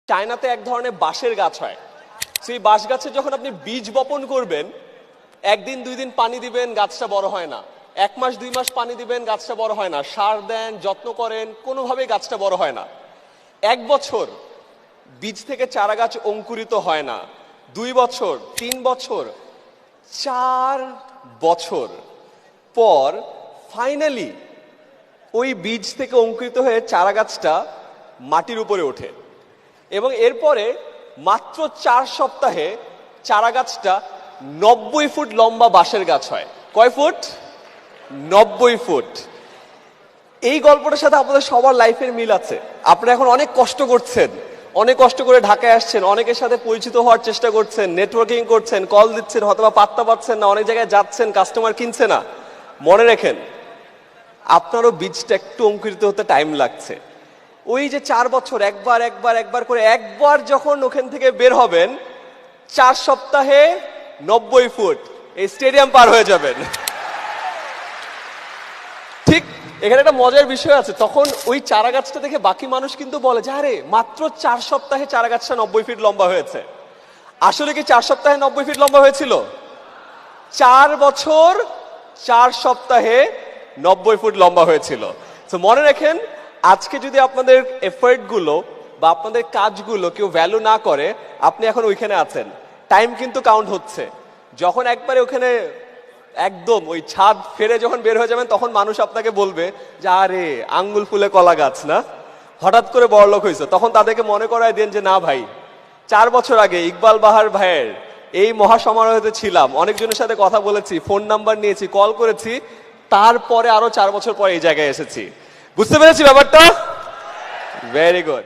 চায়নাতে এক ধরনের বাঁশের গাছ হয়। সেই বাঁশ গাছে যখন আপনি বীজ বপন করবেন, একদিন দুই দিন পানি দিবেন, গাছটা বড় হয় না। 1 মাস 2 মাস পানি দিবেন, গাছটা বড় হয় না। সার দেন, যত্ন করেন, কোনোভাবেই গাছটা বড় হয় না। 1 বছর বীজ থেকে চারা গাছ অঙ্কুরিত হয় না। 2 বছর, 3 বছর, 4 বছর পর ফাইনালি ওই বীজ থেকে অঙ্কুরিত হয়ে চারা গাছটা মাটির উপরে ওঠে এবং এরপরে মাত্র 4 সপ্তাহে চারা গাছটা 90 ফুট লম্বা বাঁশের গাছ হয়। কয় ফুট? 90 ফুট। এই গল্পটার সাথে আপনাদের সবার লাইফের মিল আছে। আপনারা এখন অনেক কষ্ট করছেন, অনেক কষ্ট করে ঢাকায় আসছেন, অনেকের সাথে পরিচিত হওয়ার চেষ্টা করছেন, নেটওয়ার্কিং করছেন, কল দিচ্ছেন, হয়তোবা পাত্তা পাচ্ছেন না, অনেক জায়গায় যাচ্ছেন, কাস্টমার কিনছে না। মনে রাখেন, আপনারও বীজটা একটু অঙ্কুরিত হতে টাইম লাগছে। ওই যে 4 বছর একবার করে একবার যখন ওখান থেকে বের হবেন, 4 সপ্তাহে 90 ফুট এই স্টেডিয়াম পার হয়ে যাবেন। ঠিক এখানে একটা মজার বিষয় আছে। তখন ওই চারা গাছটা দেখে বাকি মানুষ কিন্তু বলে যে আরে মাত্র 4 সপ্তাহে চারা গাছটা 90 ফিট লম্বা হয়েছে। আসলে কি 4 সপ্তাহে 90 ফিট লম্বা হয়েছিল? 4 বছর 4 সপ্তাহে 90 ফুট লম্বা হয়েছিল। তো মনে রাখেন, আজকে যদি আপনাদের এফর্ট গুলো বা আপনাদের কাজগুলো কেউ ভ্যালু না করে, আপনি এখন ওইখানে আছেন, টাইম কিন্তু কাউন্ট হচ্ছে। যখন একবারে ওখানে একদম ওই ছাদ ফেরে যখন বের হয়ে যাবেন, তখন মানুষ আপনাকে বলবে যে আরে আঙ্গুল ফুলে কলা গাছ না, হঠাৎ করে বড়লোক হয়েছে। তখন তাদেরকে মনে করায় দেন যে না ভাই, 4 বছর আগে ইকবাল বাহার ভাইয়ের এই মহাসমারোহেতে ছিলাম, অনেকজনের সাথে কথা বলেছি, ফোন নাম্বার নিয়েছি, কল করেছি, তারপরে আরো 4 বছর পরে এই জায়গায় এসেছি। বুঝতে পেরেছি ব্যাপারটা? Very good.